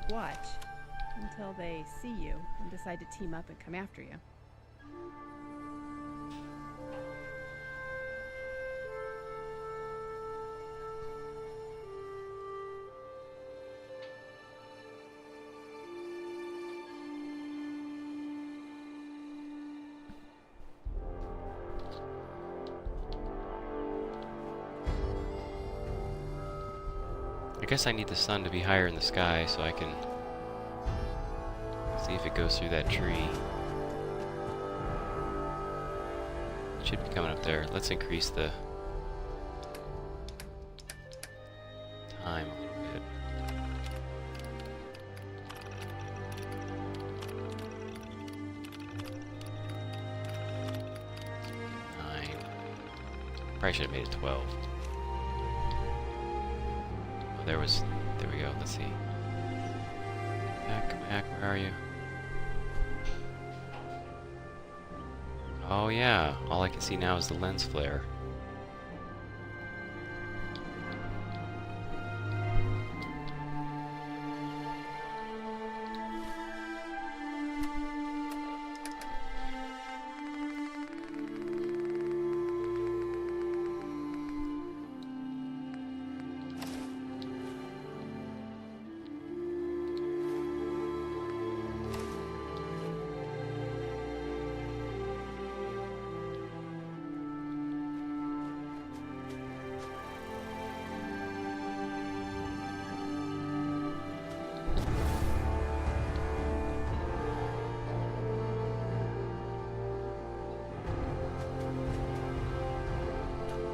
Watch until they see you and decide to team up and come after you. I guess I need the sun to be higher in the sky so I can see if it goes through that tree. It should be coming up there. Let's increase the time a little bit. Probably should have made it 12. Oh, there we go. Let's see. Come back, where are you? Oh yeah, all I can see now is the lens flare.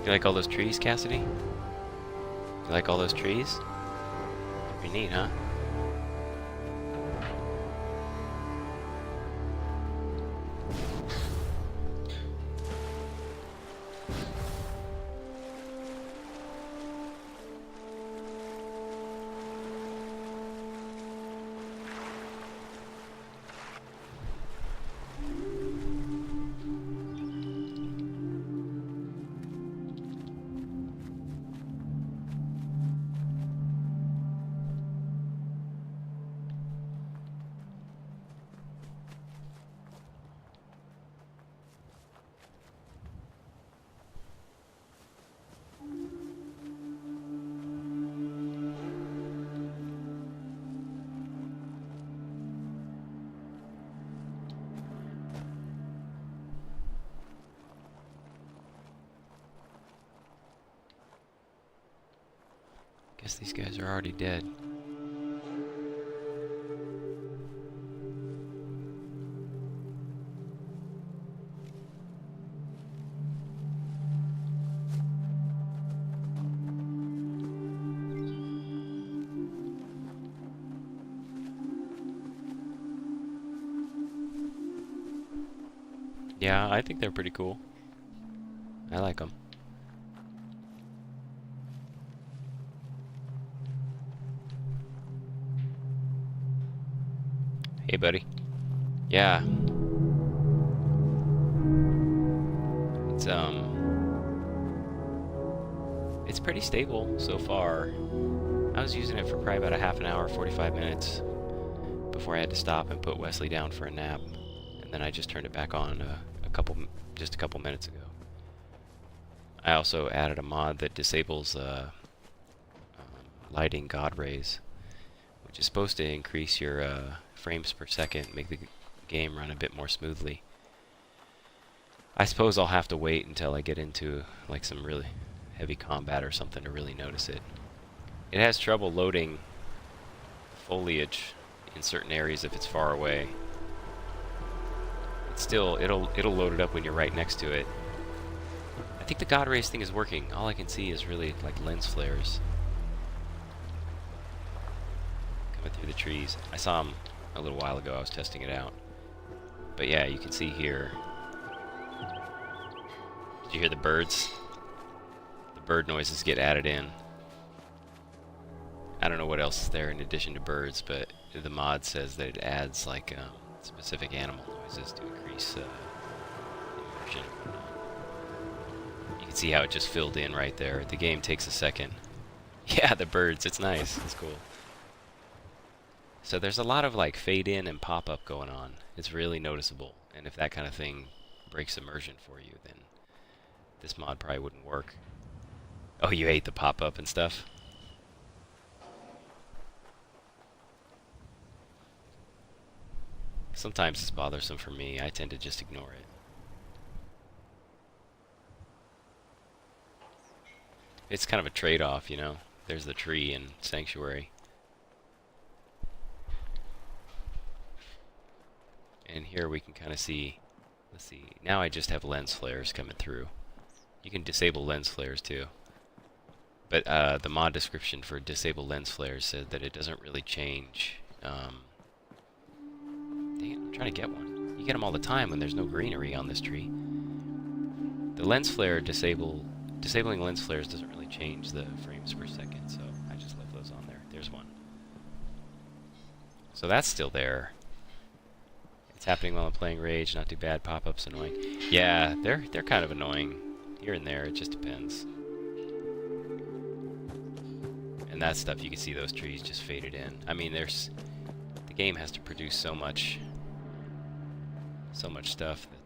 You like all those trees, Cassidy? You like all those trees? Pretty neat, huh? Guess these guys are already dead. Yeah, I think they're pretty cool. I like them. Hey, buddy. Yeah. It's pretty stable so far. I was using it for probably about a half an hour, 45 minutes before I had to stop and put Wesley down for a nap. And then I just turned it back on just a couple minutes ago. I also added a mod that disables lighting God rays, which is supposed to increase your frames per second, make the game run a bit more smoothly. I suppose I'll have to wait until I get into like some really heavy combat or something to really notice it. It has trouble loading foliage in certain areas if it's far away. It's still, it'll load it up when you're right next to it. I think the God rays thing is working. All I can see is really like lens flares coming through the trees. I saw them a little while ago. I was testing it out. But yeah, you can see here. Did you hear the birds? The bird noises get added in. I don't know what else is there in addition to birds, but the mod says that it adds like specific animal noises to increase immersion. You can see how it just filled in right there. The game takes a second. Yeah, the birds. It's nice. It's cool. So there's a lot of like fade in and pop up going on. It's really noticeable. And if that kind of thing breaks immersion for you, then this mod probably wouldn't work. Oh, you hate the pop up and stuff? Sometimes it's bothersome for me. I tend to just ignore it. It's kind of a trade-off, you know? There's the tree in Sanctuary. And here we can kind of see, let's see, now I just have lens flares coming through. You can disable lens flares too. But the mod description for disable lens flares said that it doesn't really change. Dang it, I'm trying to get one. You get them all the time when there's no greenery on this tree. The lens flare disabling lens flares doesn't really change the frames per second, so I just left those on there. There's one. So that's still there. It's happening while I'm playing Rage, not too bad. Pop-ups annoying. Yeah, they're kind of annoying here and there. It just depends. And that stuff, you can see those trees just faded in. I mean, the game has to produce so much stuff that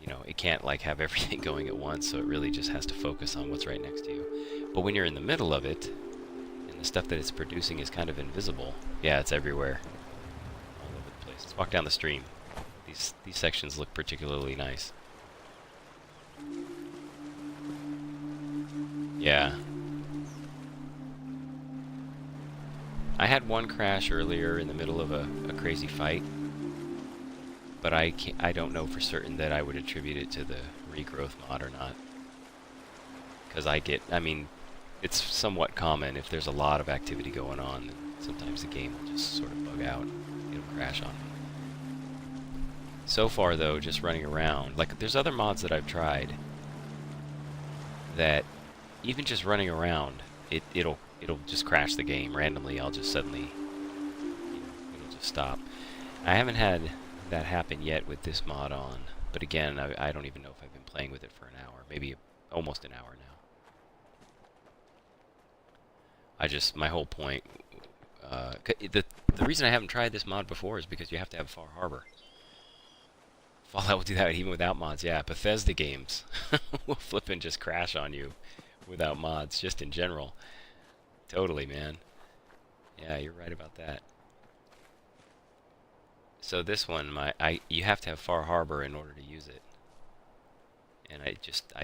you know, it can't like have everything going at once, so it really just has to focus on what's right next to you. But when you're in the middle of it, and the stuff that it's producing is kind of invisible, yeah, it's everywhere, all over the place. Let's walk down the stream. These sections look particularly nice. Yeah. I had one crash earlier in the middle of a crazy fight, but I don't know for certain that I would attribute it to the Regrowth mod or not. Because I mean, it's somewhat common if there's a lot of activity going on, sometimes the game will just sort of bug out. It'll crash on me. So far though, just running around, like there's other mods that I've tried that even just running around, it'll just crash the game randomly. I'll just suddenly, you know, it'll just stop. I haven't had that happen yet with this mod on, but again, I don't even know if I've been playing with it for an hour, maybe almost an hour now. My whole point, the reason I haven't tried this mod before is because you have to have Far Harbor. Fallout will do that even without mods. Yeah, Bethesda games will flip and just crash on you without mods, just in general. Totally, man. Yeah, you're right about that. So this one, you have to have Far Harbor in order to use it. And I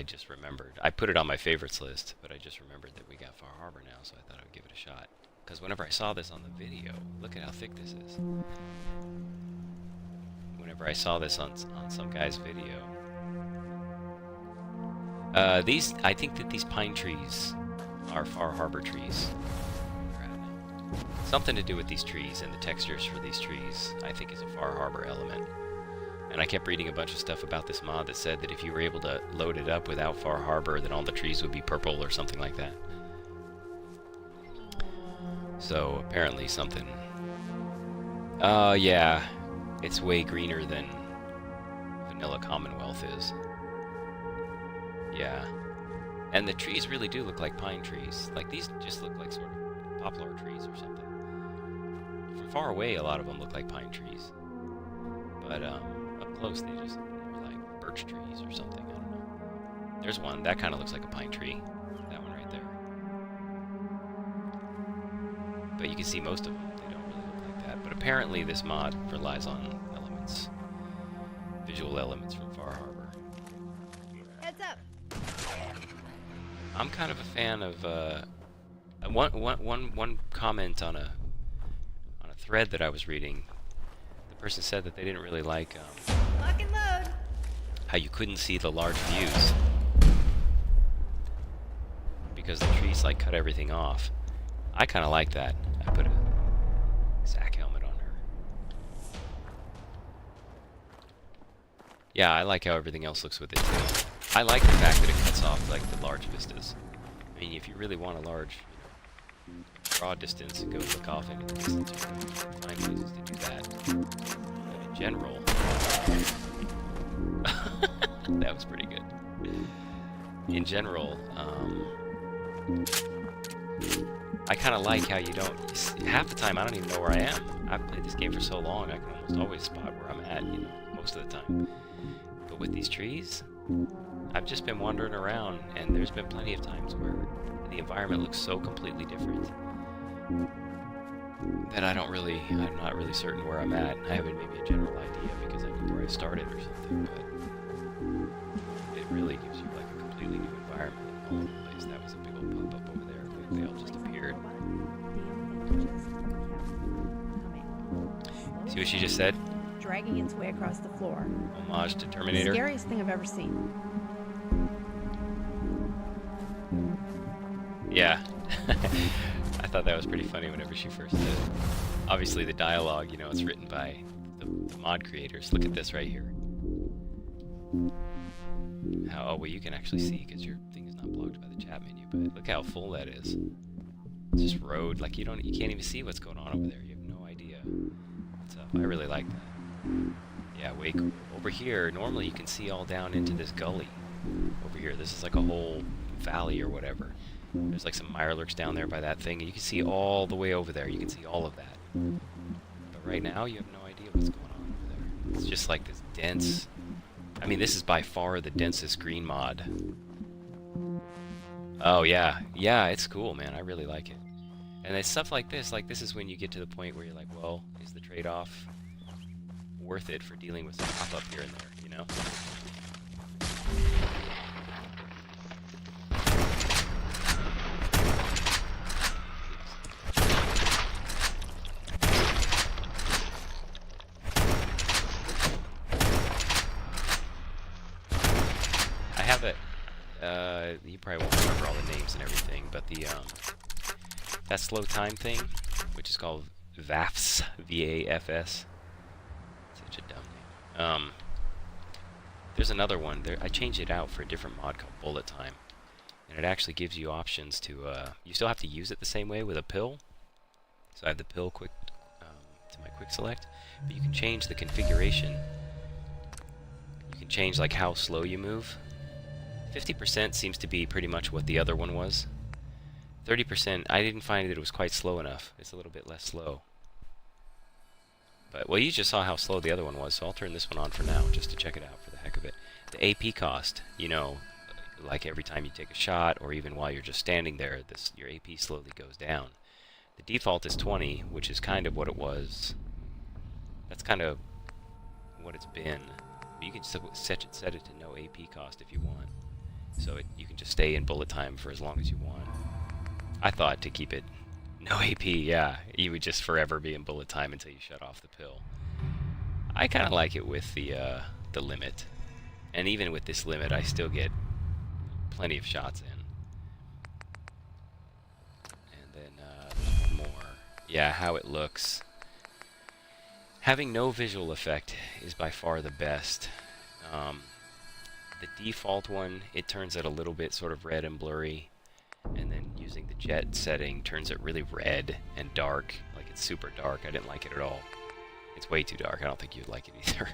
just remembered. I put it on my favorites list, but I just remembered that we got Far Harbor now, so I thought I would give it a shot. Because whenever I saw this on the video, look at how thick this is. Whenever I saw this on some guy's video, I think that these pine trees are Far Harbor trees. Something to do with these trees and the textures for these trees, I think, is a Far Harbor element. And I kept reading a bunch of stuff about this mod that said that if you were able to load it up without Far Harbor, then all the trees would be purple or something like that. So apparently something. Yeah, it's way greener than vanilla Commonwealth is. Yeah. And the trees really do look like pine trees. Like, these just look like sort of poplar trees or something. From far away, a lot of them look like pine trees. But up close, they just look more like birch trees or something. I don't know. There's one. That kind of looks like a pine tree. That one right there. But you can see most of them. They don't really look like that. But apparently this mod relies on elements. Visual elements from Far Harbor. Heads up! I'm kind of a fan of one comment on a thread that I was reading. The person said that they didn't really like Lock and load! how you couldn't see the large views because the trees like cut everything off. I kind of like that. I put a Zach helmet on her. Yeah, I like how everything else looks with it too. I like the fact that it cuts off like the large vistas. I mean, if you really want a large, you know, draw distance and go look off into the distance, you can find places to do that. But in general, that was pretty good. In general, I kind of like how you don't... Half the time, I don't even know where I am. I've played this game for so long, I can almost always spot where I'm at, you know, most of the time. But with these trees, I've just been wandering around, and there's been plenty of times where the environment looks so completely different that I'm not really certain where I'm at. I have maybe a general idea because I know where I started or something, but it really gives you like a completely new environment all over the place. That was a big old pop-up over there. They all just appeared. See what she just said? Dragging its way across the floor. Homage to Terminator. The scariest thing I've ever seen. Yeah. I thought that was pretty funny whenever she first did it. Obviously the dialogue, you know, it's written by the mod creators. Look at this right here. Oh, well, you can actually see because your thing is not blocked by the chat menu, but look how full that is. It's just road, like you can't even see what's going on over there. You have no idea what's up. I really like that. Yeah, way cool. Over here, normally you can see all down into this gully. Over here, this is like a whole valley or whatever. There's like some mirelurks down there by that thing, and you can see all the way over there. You can see all of that. But right now, you have no idea what's going on over there. It's just like this dense... I mean, this is by far the densest green mod. Oh, yeah. Yeah, it's cool, man. I really like it. And it's stuff like this is when you get to the point where you're like, well, is the trade-off worth it for dealing with some pop-up here and there, you know? I have it. You probably won't remember all the names and everything, but the that slow time thing, which is called VAFS, V-A-F-S. Such a dumb name. There's another one. I changed it out for a different mod called Bullet Time, and it actually gives you options to. You still have to use it the same way with a pill. So I have the pill quick to my quick select, but you can change the configuration. You can change like how slow you move. 50% seems to be pretty much what the other one was. 30%, I didn't find that it was quite slow enough. It's a little bit less slow. But, well, you just saw how slow the other one was, so I'll turn this one on for now, just to check it out for the heck of it. The AP cost, you know, like every time you take a shot, or even while you're just standing there, your AP slowly goes down. The default is 20, which is kind of what it was. That's kind of what it's been. But you can set it to no AP cost if you want. So you can just stay in bullet time for as long as you want. I thought to keep it no AP, yeah, you would just forever be in bullet time until you shut off the pill. I kind of like it with the limit. And even with this limit, I still get plenty of shots in. And then one more. Yeah, how it looks. Having no visual effect is by far the best. The default one, it turns it a little bit sort of red and blurry, and then using the jet setting turns it really red and dark, like it's super dark. I didn't like it at all. It's way too dark. I don't think you'd like it either.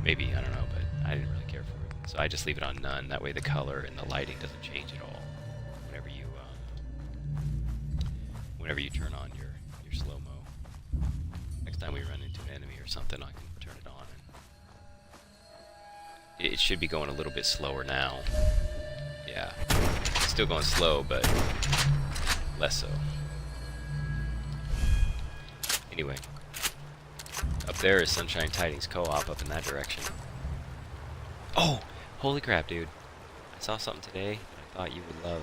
Maybe, I don't know, but I didn't really care for it. So I just leave it on none. That way the color and the lighting doesn't change at all whenever you turn on your slow-mo. Next time we run into an enemy or something, I can turn it on. It should be going a little bit slower now. Yeah. It's still going slow, but less so. Anyway. Up there is Sunshine Tidings Co-op up in that direction. Oh! Holy crap, dude. I saw something today that I thought you would love.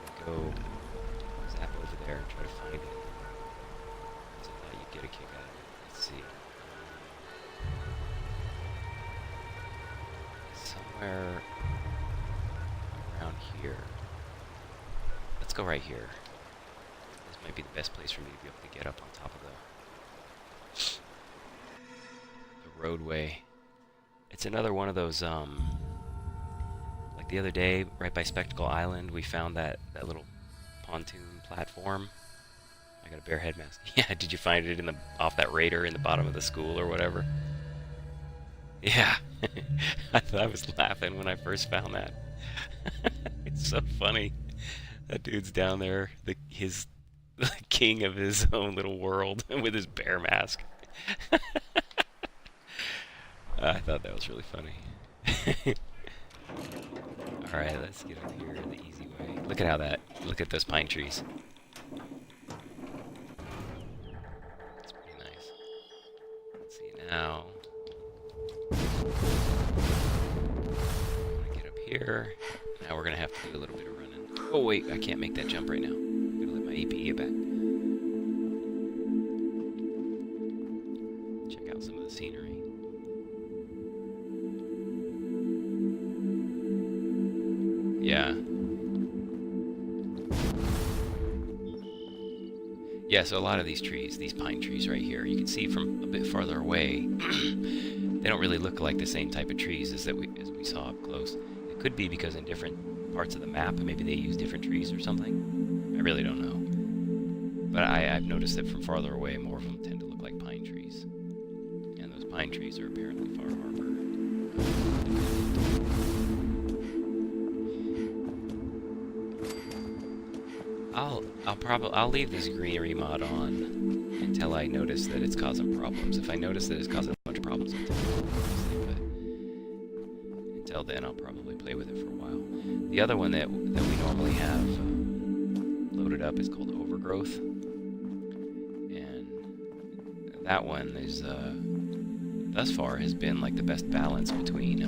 I'm gonna go zap over there and try to find it. So I thought you'd get a kick out of it. Let's see. Somewhere around here. Let's go right here. This might be the best place for me to be able to get up on top of the roadway. It's another one of those, like the other day, right by Spectacle Island, we found that little pontoon platform. I got a bear head mask. Yeah, did you find it off that raider in the bottom of the school or whatever? Yeah. I was laughing when I first found that. It's so funny. That dude's down there, his the king of his own little world with his bear mask. I thought that was really funny. Alright, let's get up here the easy way. Look at those pine trees. That's pretty nice. Let's see now. I'm gonna get up here. Now we're gonna have to do a little bit of running. Oh wait, I can't make that jump right now. I'm gonna let my AP get back. Check out some of the scenery. Yeah. Yeah, so a lot of these trees, these pine trees right here, you can see from a bit farther away, they don't really look like the same type of trees as we saw up close. It could be because in different parts of the map, maybe they use different trees or something. I really don't know. But I've noticed that from farther away, more of them tend to look like pine trees. And those pine trees are apparently Far Harbor. I'll leave this greenery mod on until I notice that it's causing problems. If I notice that it's causing a bunch of problems, I'll take it off, obviously, but until then I'll probably play with it for a while. The other one that we normally have loaded up is called Overgrowth, and that one is thus far has been like the best balance between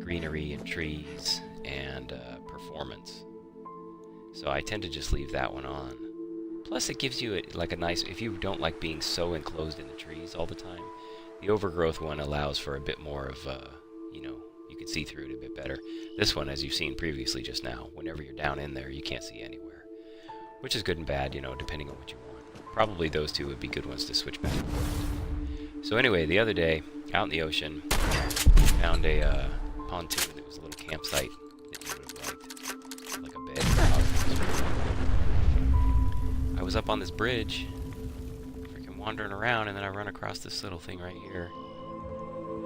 greenery and trees and performance. So I tend to just leave that one on. Plus it gives you like a nice, if you don't like being so enclosed in the trees all the time, the Overgrowth one allows for a bit more of, you can see through it a bit better. This one, as you've seen previously just now, whenever you're down in there, you can't see anywhere. Which is good and bad, depending on what you want. Probably those two would be good ones to switch back and forth. So anyway, the other day, out in the ocean, found a pontoon that was a little campsite that you would have liked. Like a bed. I was up on this bridge, freaking wandering around, and then I run across this little thing right here.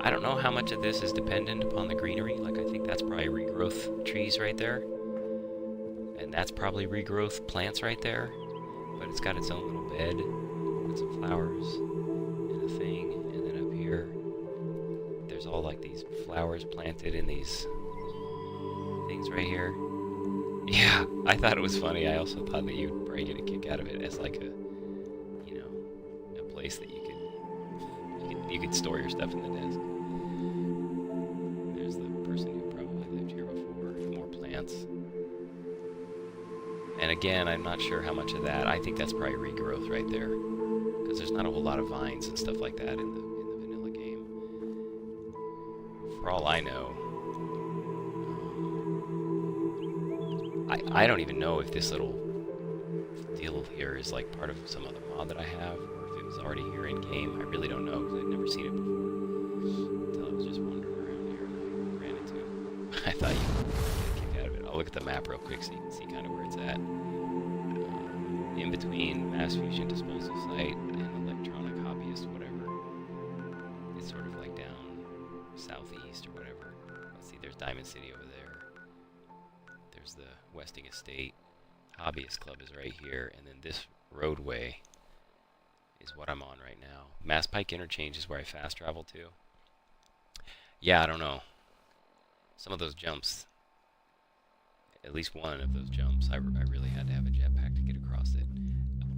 I don't know how much of this is dependent upon the greenery. Like, I think that's probably regrowth trees right there. And that's probably regrowth plants right there. But it's got its own little bed with some flowers and a thing. And then up here, there's all like these flowers planted in these things right here. Yeah, I thought it was funny. I also thought that you'd probably get a kick out of it as like a place that you could store your stuff in the desk. There's the person who probably lived here before. More plants. And again, I'm not sure how much of that. I think that's probably regrowth right there, because there's not a whole lot of vines and stuff like that in the vanilla game. For all I know, I don't even know if this little deal here is like part of some other mod that I have, or if it was already here in game. I really don't know, because I'd never seen it before until I was just wandering around here and I ran into it. I thought you could get a kick out of it. I'll look at the map real quick so you can see kind of where it's at. In between Mass Fusion Disposal Site and Electronic Hobbyist, whatever. It's sort of like down southeast or whatever. Let's see, there's Diamond City over there. There's the Westing Estate. Hobbyist Club is right here, and then this roadway is what I'm on right now. Mass Pike Interchange is where I fast travel to. Yeah, I don't know. Some of those jumps, at least one of those jumps, I really had to have a jetpack to get across it.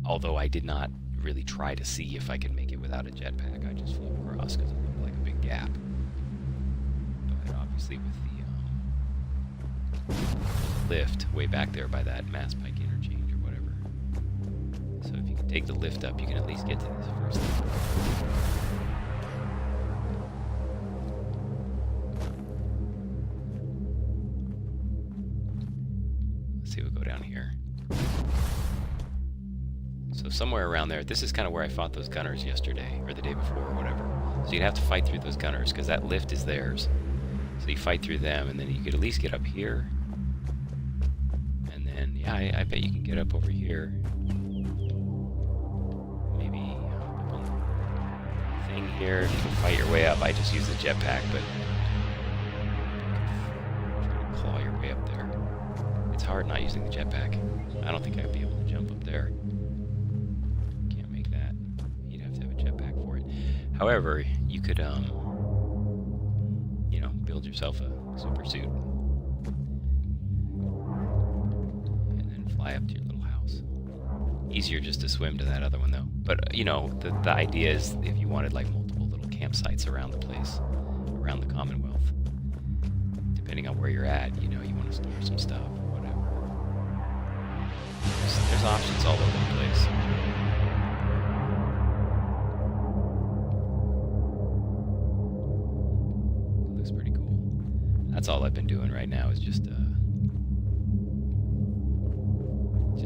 Although I did not really try to see if I could make it without a jetpack. I just flew across because it looked like a big gap. But obviously with the lift way back there by that Mass Pike Interchange or whatever. So if you can take the lift up, you can at least get to this first level. Let's see, we'll go down here. So somewhere around there, this is kind of where I fought those gunners yesterday, or the day before, or whatever. So you'd have to fight through those gunners, because that lift is theirs. So you fight through them, and then you could at least get up here. And then, yeah, I bet you can get up over here. Maybe up on the thing here, if you can fight your way up. I just use the jetpack, but try to hard not using the jetpack. I don't think I'd be able to jump up there. Can't make that. You'd have to have a jetpack for it. However, you could, you know, build yourself a super suit. And then fly up to your little house. Easier just to swim to that other one, though. But, you know, the idea is if you wanted, like, multiple little campsites around the place, around the Commonwealth, depending on where you're at, you know, you want to store some stuff or whatever. There's options all over the place. It looks pretty cool. That's all I've been doing right now is just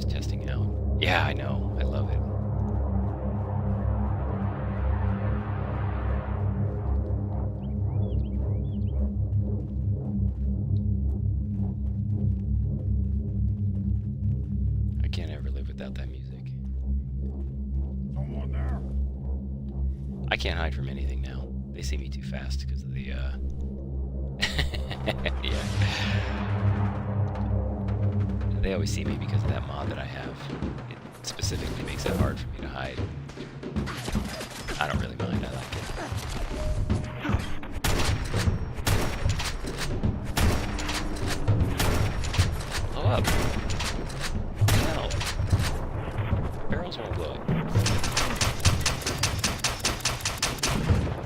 testing out. Yeah, I know. I love it. I can't ever live without that music. Someone there. I can't hide from anything now. They see me too fast because of the, yeah. They always see me because of that mod that I have. It specifically makes it hard for me to hide. I don't really mind, I like it. Blow up. Hell. Barrels won't blow up.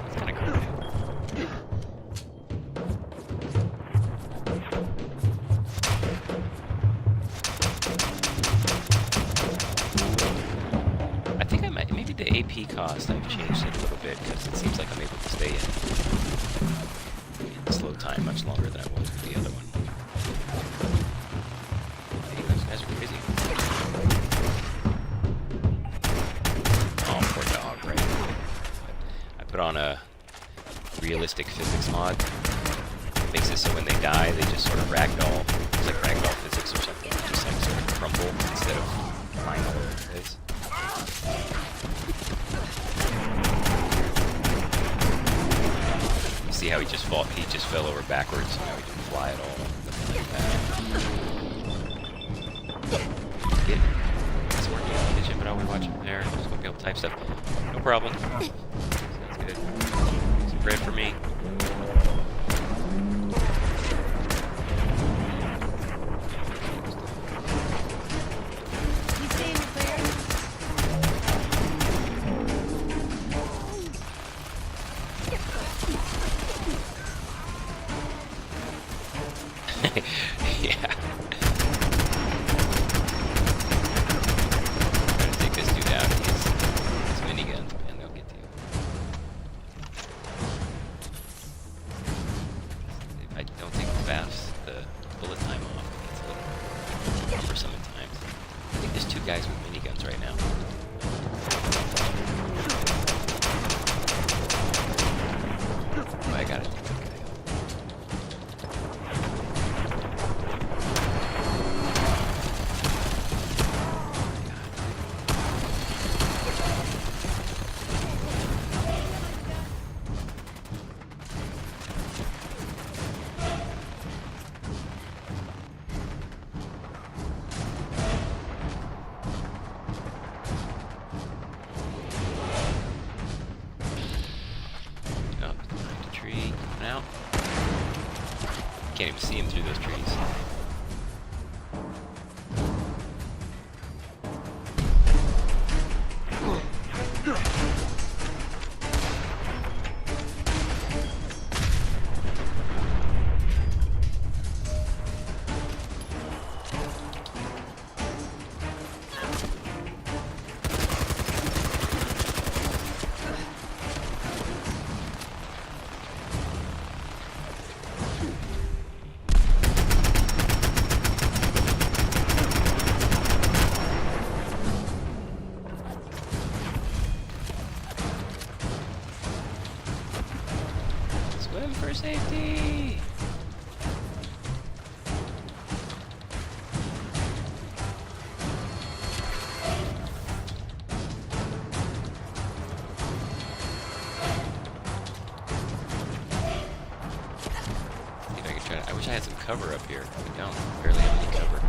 It's kinda creepy. I think I might, maybe the AP cost, I've changed it a little bit because it seems like I'm able to stay in slow time much longer than I was with the other one. Hey, those guys are crazy. Oh, poor dog, right? I put on a realistic physics mod. It makes it so when they die, they just sort of ragdoll. It's like ragdoll physics or something. They just like sort of crumble instead of flying all over the place. You see how he just fell over backwards, so now he didn't fly at all. Get it? It's working in the kitchen, but I'll be watching from there. Just gonna be able to type stuff. No problem. Sounds good. Some bread for me. You staying with Claire? Yeah. Trying to take this dude out. His miniguns, man, they'll get to you. If I don't take the bullet time off, it's a little cumbersome at times. I think there's two guys with miniguns right now. Oh, I got it. Out. Can't even see him through those trees. Swim for safety! See if I can try to, I wish I had some cover up here. I don't. Barely have any cover.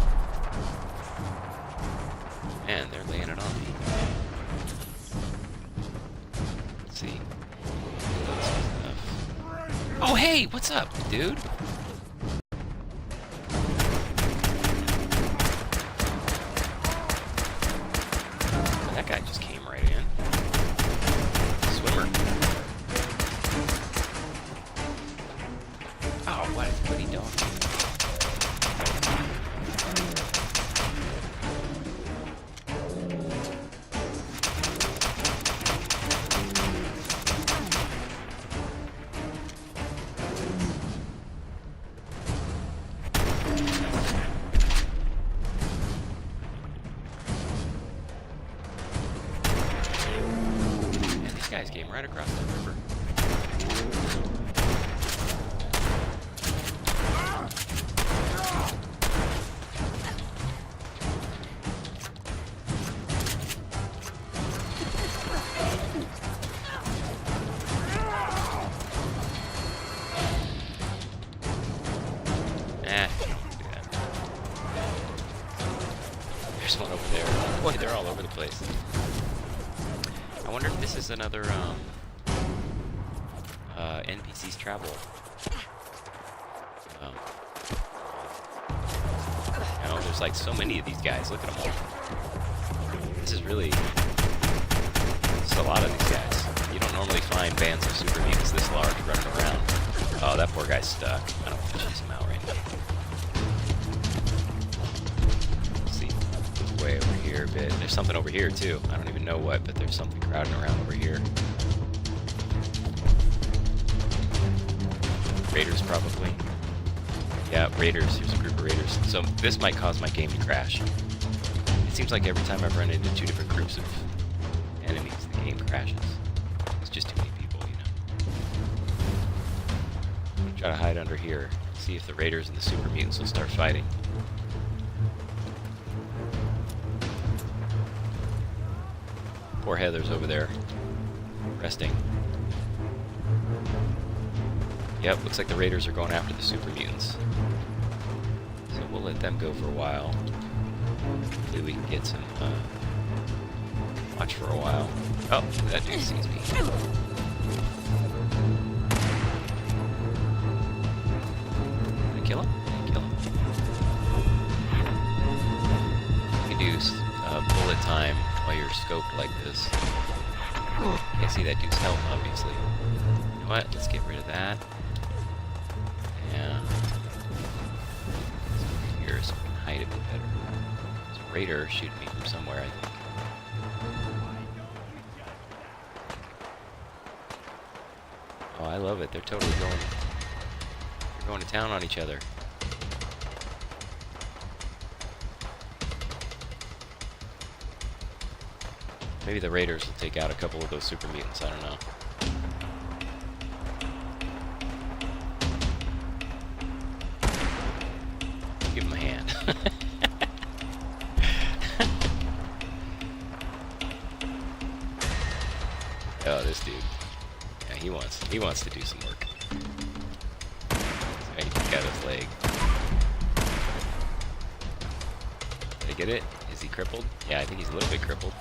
Man, they're laying it on me. Let's see. Oh, hey! What's up, dude? That guy just came right in. Swimmer. Oh, what are you doing? Man, these guys came right across that river. There's one over there. Boy, they're all over the place. I wonder if this is another NPC's travel. You know, there's like so many of these guys. Look at them all. This is really... There's a lot of these guys. You don't normally find bands of super mutants this large running around. Oh, that poor guy's stuck. I don't want to chase him out right now. Way over here a bit. There's something over here too. I don't even know what, but there's something crowding around over here. Raiders probably. Yeah, raiders. Here's a group of raiders. So this might cause my game to crash. It seems like every time I've run into two different groups of enemies, the game crashes. It's just too many people, you know. I'm gonna try to hide under here. See if the raiders and the super mutants will start fighting. Poor Heather's over there, resting. Yep, looks like the raiders are going after the super mutants. So we'll let them go for a while. Hopefully we can get some watch for a while. Oh, that dude sees me. Did I kill him? I didn't kill him. You can do bullet time while you're scoped like this. Can't see that dude's health, obviously. You know what? Let's get rid of that. Yeah. Let's go here so we can hide a bit better. There's a raider shooting me from somewhere, I think. Oh, I love it. They're totally going to town on each other. Maybe the raiders will take out a couple of those super mutants, I don't know. Give him a hand. Oh, this dude. Yeah, he wants to do some work. He got his leg. Did I get it? Is he crippled? Yeah, I think he's a little bit crippled.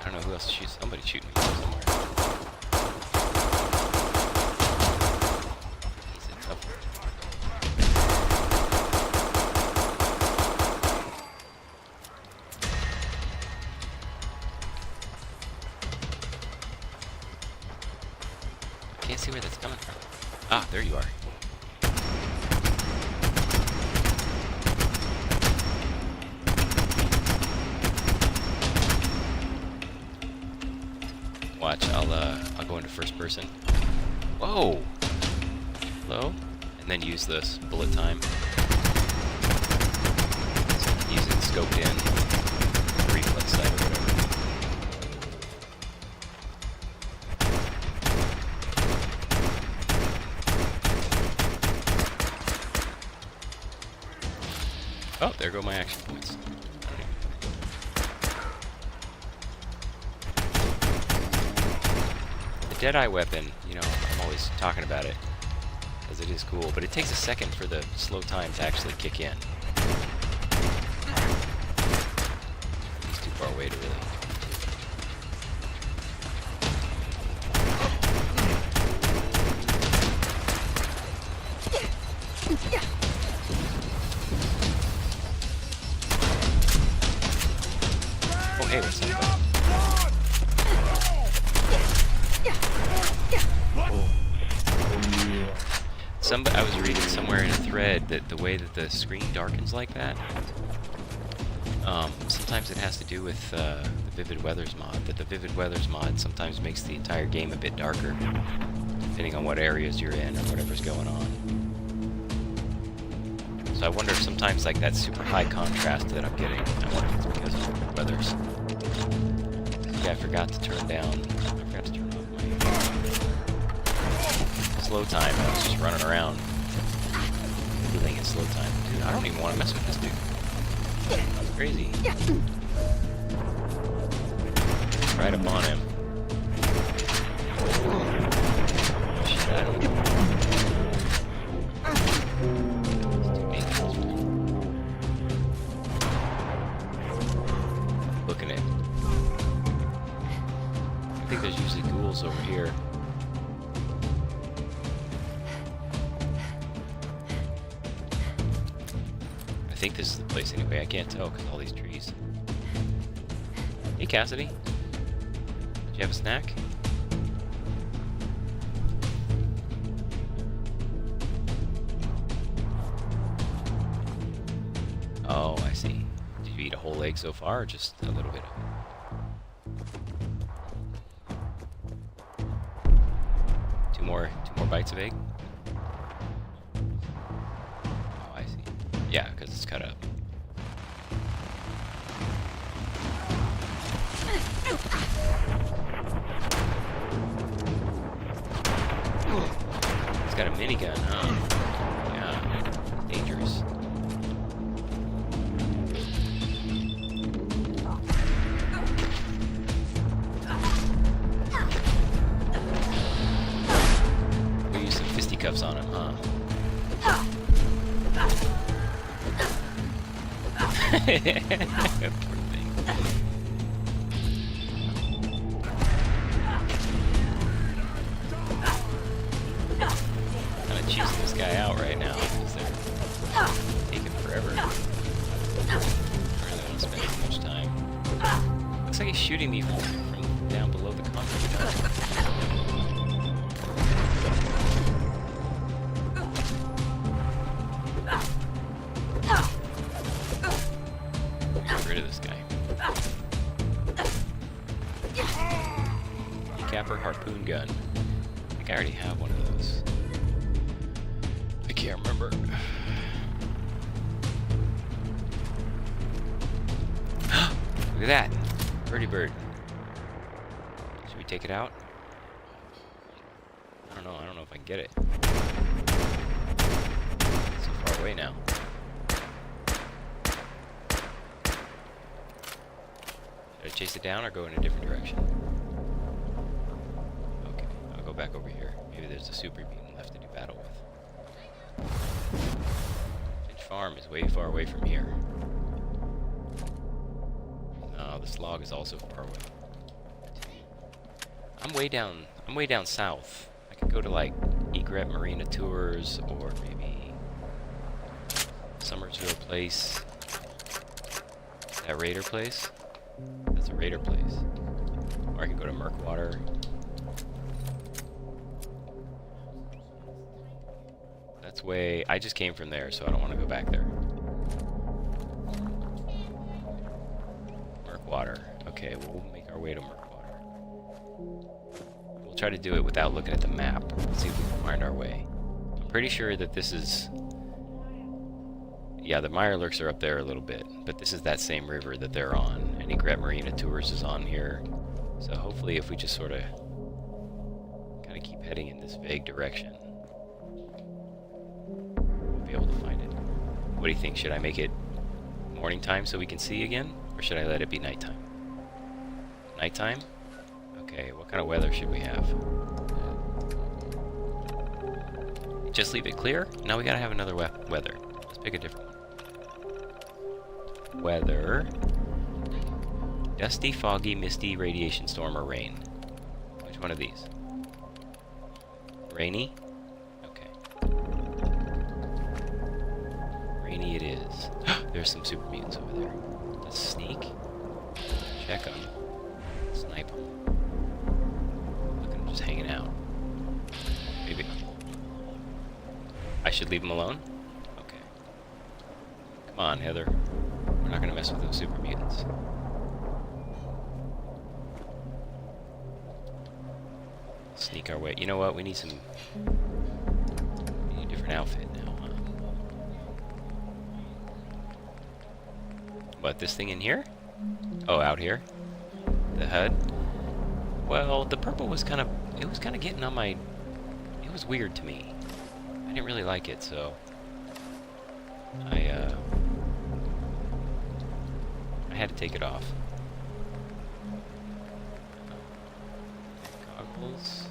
I don't know who else shoots. Somebody shooting me from somewhere. He's in trouble. I can't see where that's coming from. Ah, there you are. Watch, I'll go into first person. Whoa! Hello? And then use this bullet time. So use it scoped in. Reflex sight or whatever. Oh, there go my action points. Deadeye weapon, you know, I'm always talking about it because it is cool, but it takes a second for the slow time to actually kick in. He's too far away to really. Oh, hey, what's up, buddy? I was reading somewhere in a thread that the way that the screen darkens like that, sometimes it has to do with the Vivid Weathers mod. That the Vivid Weathers mod sometimes makes the entire game a bit darker, depending on what areas you're in or whatever's going on. So I wonder if sometimes like that super high contrast that I'm getting, I wonder if it's because of Vivid Weathers. Yeah, I forgot to turn down. I forgot to turn off my slow time. I was just running around. Feeling in slow time. Dude, I don't even want to mess with this dude. That's crazy. Right up on him. Shit, I don't know. Looking at. I think there's usually ghouls over here. I think this is the place anyway. I can't tell because all these trees. Hey, Cassidy. Did you have a snack? Oh, I see. Did you eat a whole egg so far, or just a little bit of it? Two more bites of egg? Oh, I see. Yeah, because it's cut up. He's got a minigun, huh? Yeah. Dangerous. We'll use some fisticuffs on him, huh? Poor thing. Kinda cheesing this guy out right now because they're taking forever. I really don't spend too much time. Looks like he's shooting me from down below the concrete. Get rid of this guy. Capper harpoon gun. I think I already have one of those. I can't remember. Look at that! Birdie bird. Should we take it out? I don't know if I can get it. It's so far away now. Should I chase it down or go in a different direction? Okay, I'll go back over here. Maybe there's a super beam left to do battle with. Finch Farm is way far away from here. No, this log is also far away. I'm way down south. I could go to like Egret Marina Tours or maybe Summersville Place. That Raider place? That's a Raider place. Or I can go to Murkwater. That's way... I just came from there, so I don't want to go back there. Murkwater. Okay, we'll make our way to Murkwater. We'll try to do it without looking at the map. See if we can find our way. I'm pretty sure that this is... Yeah, the Mirelurks are up there a little bit, but this is that same river that they're on, and Egret Marina Tours is on here. So hopefully if we just sort of kind of keep heading in this vague direction, we'll be able to find it. What do you think? Should I make it morning time so we can see again, or should I let it be nighttime? Nighttime? Okay, what kind of weather should we have? Just leave it clear? Now we gotta have another weather. Let's pick a different one. Weather. Dusty, foggy, misty, radiation storm, or rain. Which one of these? Rainy? Okay. Rainy it is. There's some super mutants over there. Let's sneak. Check them. Snipe them. Look at them just hanging out. Maybe. I should leave them alone? Okay. Come on, Heather. We're not gonna mess with those super mutants. Sneak our way. You know what? We need some. We need a different outfit now, huh? What, this thing in here? Oh, out here? The HUD? Well, the purple was kind of. It was kind of getting on my. It was weird to me. I didn't really like it, so. I had to take it off. Goggles.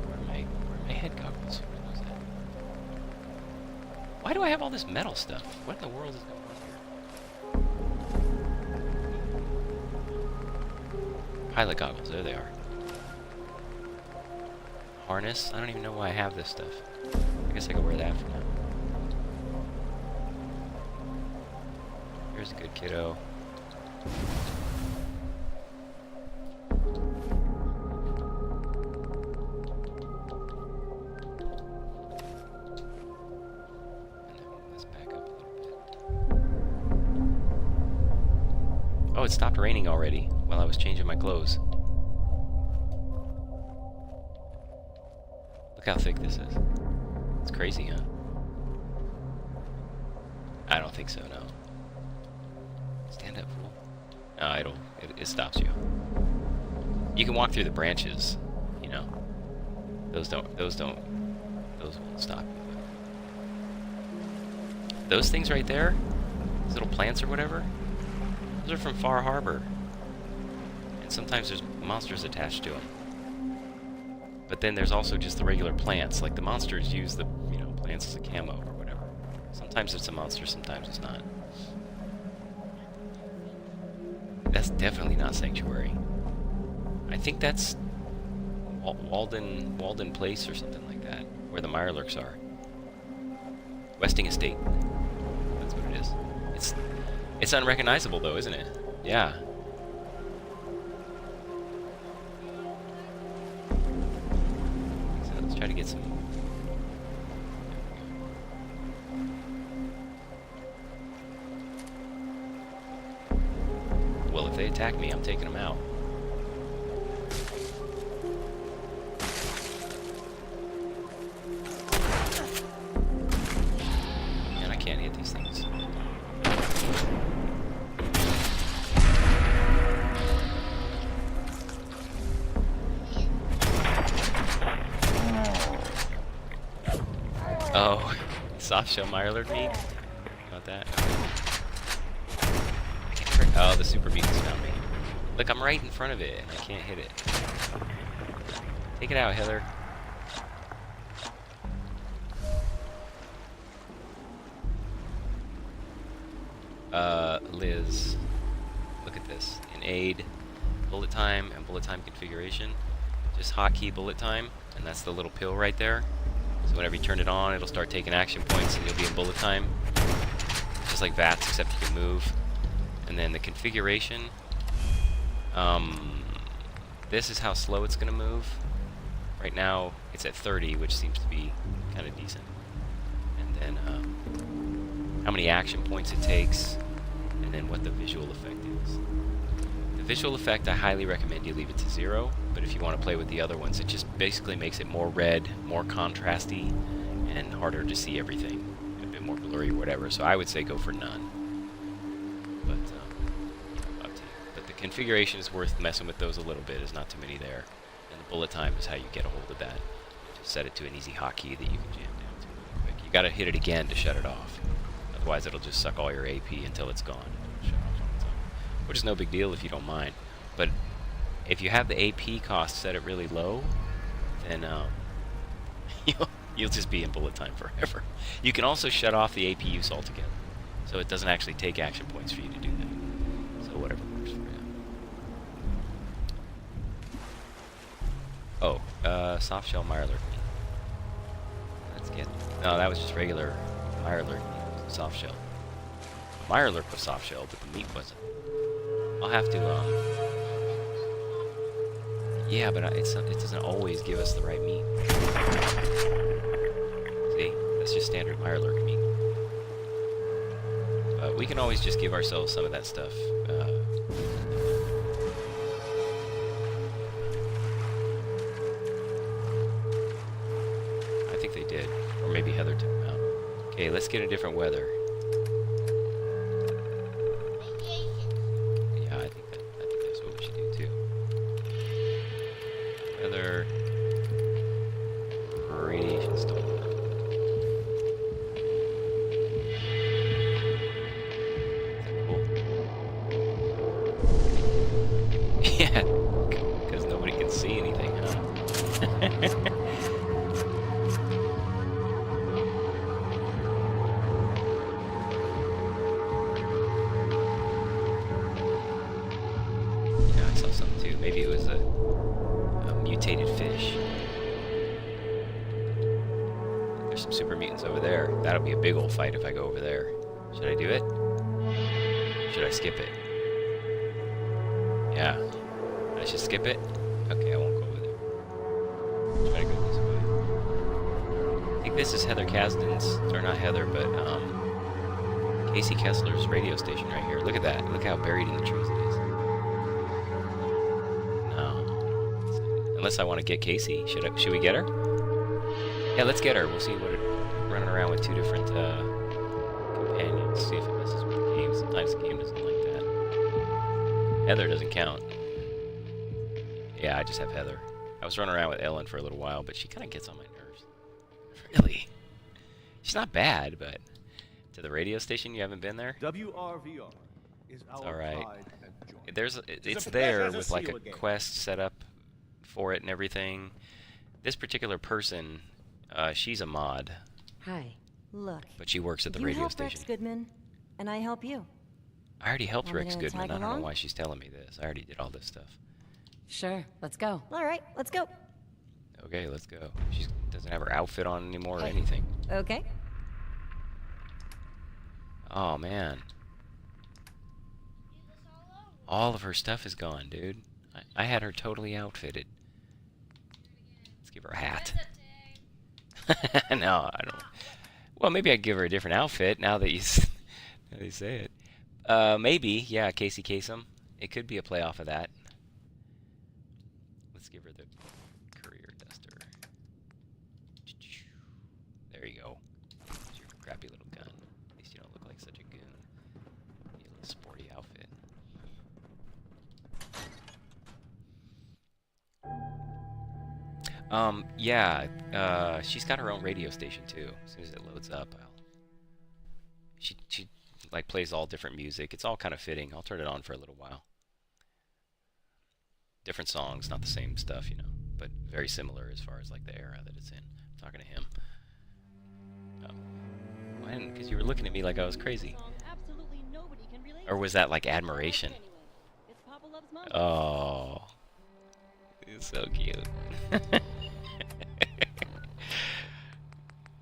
Where are my head goggles? Where are those at? Why do I have all this metal stuff? What in the world is going on here? Pilot goggles, there they are. Harness? I don't even know why I have this stuff. I guess I can wear that for now. Here's a good kiddo. Let's back up a little bit. Oh, it stopped raining already while I was changing my clothes. Look how thick this is. It's crazy, huh? I don't think so, no. Stand up, fool. No, it stops you. You can walk through the branches, you know. Those won't stop you. Those things right there, these little plants or whatever, those are from Far Harbor. And sometimes there's monsters attached to them. But then there's also just the regular plants, like the monsters use the, plants as a camo or whatever. Sometimes it's a monster, sometimes it's not. That's definitely not Sanctuary. I think that's Walden Place or something like that, where the Mirelurks are. Westing Estate. That's what it is. It's unrecognizable though, isn't it? Yeah. So let's try to get some. Well, if they attack me, I'm taking them out. And I can't hit these things. Oh, soft shell Mirelurk meat? About that? Oh, the super mutants found me. Look, I'm right in front of it, and I can't hit it. Take it out, Heather. Liz. Look at this. In aid, bullet time, and bullet time configuration. Just hotkey bullet time, and that's the little pill right there. So whenever you turn it on, it'll start taking action points, and you'll be in bullet time. Just like VATS, except you can move. And then the configuration, this is how slow it's going to move. Right now it's at 30, which seems to be kind of decent. And then how many action points it takes, and then what the visual effect is. The visual effect, I highly recommend you leave it to 0, but if you want to play with the other ones, it just basically makes it more red, more contrasty, and harder to see everything. A bit more blurry or whatever, so I would say go for none. But the configuration is worth messing with those a little bit. There's not too many there. And the bullet time is how you get a hold of that. Just set it to an easy hotkey that you can jam down to really quick. You gotta hit it again to shut it off. Otherwise it'll just suck all your AP until it's gone. It'll shut off on its own. Which is no big deal if you don't mind. But if you have the AP cost set it really low, then You'll just be in bullet time forever. You can also shut off the AP use altogether, so it doesn't actually take action points for you to do that. So whatever works for you. Oh, soft shell Mirelurk. Let's get. No, that was just regular Mirelurk, soft shell. Mirelurk was soft shell, but the meat wasn't. I'll have to. Yeah, but it doesn't always give us the right meat. See, that's just standard Mirelurk meat. We can always just give ourselves some of that stuff. I think they did, or maybe Heather took them out. Okay, let's get a different weather. Yeah, I think that's what we should do too. Weather, radiation storm. Yeah, because nobody can see anything, huh? Yeah, I saw something too. Maybe it was a mutated fish. There's some super mutants over there. That'll be a big old fight if I go over there. Should I do it? Should I skip it? Yeah. I should skip it? Okay, I won't go over there. I'll try to go this way. I think this is Heather Casdin's, or not Heather, but Casey Kessler's radio station right here. Look at that. Look how buried in the trees it is. No. Unless I want to get Casey. Should we get her? Yeah, let's get her. We'll see what running around with two different companions. See if it messes with the game. Sometimes the game doesn't like that. Heather doesn't count. Yeah, I just have Heather. I was running around with Ellen for a little while, but she kind of gets on my nerves. Really? She's not bad, but to the radio station, you haven't been there? WRVR is our all right. pride and joy. It's there with like a quest set up for it and everything. This particular person, she's a mod, Hi. Look. but she works at the you radio help station. Rex Goodman, and I help you. I already helped Want me Rex to Goodman. I tag don't know along? why she's telling me this. I already did all this stuff. Sure. Let's go. All right. Let's go. Okay, let's go. She doesn't have her outfit on anymore or Hey. anything. Okay. Oh, man. All of her stuff is gone, dude. I had her totally outfitted. Let's give her a hat. No, I don't. Well, maybe I'd give her a different outfit now that you say it. Maybe, yeah, Casey Kasem. It could be a play off of that. Let's give her the courier duster. There you go. Here's your crappy little gun. At least you don't look like such a goon. You need a little sporty outfit. Yeah, she's got her own radio station too. As soon as it loads up, she like plays all different music. It's all kind of fitting. I'll turn it on for a little while. Different songs, not the same stuff, you know, but very similar as far as like the era that it's in. I'm talking to him. Oh. When? Because you were looking at me like I was crazy. Or was that like admiration? Oh. It's so cute.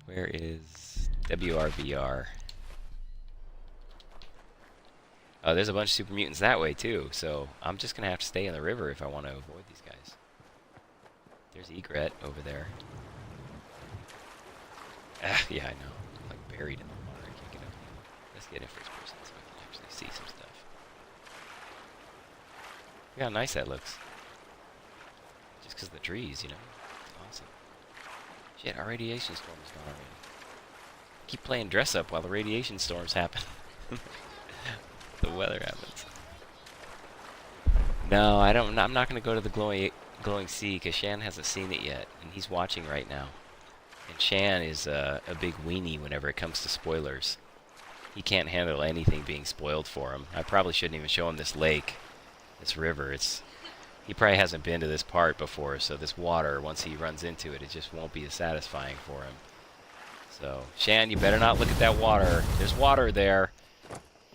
Where is WRVR? Oh, there's a bunch of super mutants that way too, so I'm just gonna have to stay in the river if I want to avoid these guys. There's Egret over there. Ah, yeah, I know. I'm like buried in the water. I can't get up. Let's get in first person so I can actually see some stuff. Look how nice that looks. Just because of the trees, you know. It's awesome. Shit, our radiation storm is gone already. Keep playing dress up while the radiation storms happen. The weather happens. No, I don't. I'm not going to go to the glowing sea because Shan hasn't seen it yet, and he's watching right now. And Shan is a big weenie whenever it comes to spoilers. He can't handle anything being spoiled for him. I probably shouldn't even show him this lake, this river. It's He probably hasn't been to this part before, so this water, once he runs into it, it just won't be as satisfying for him. So, Shan, you better not look at that water. There's water there.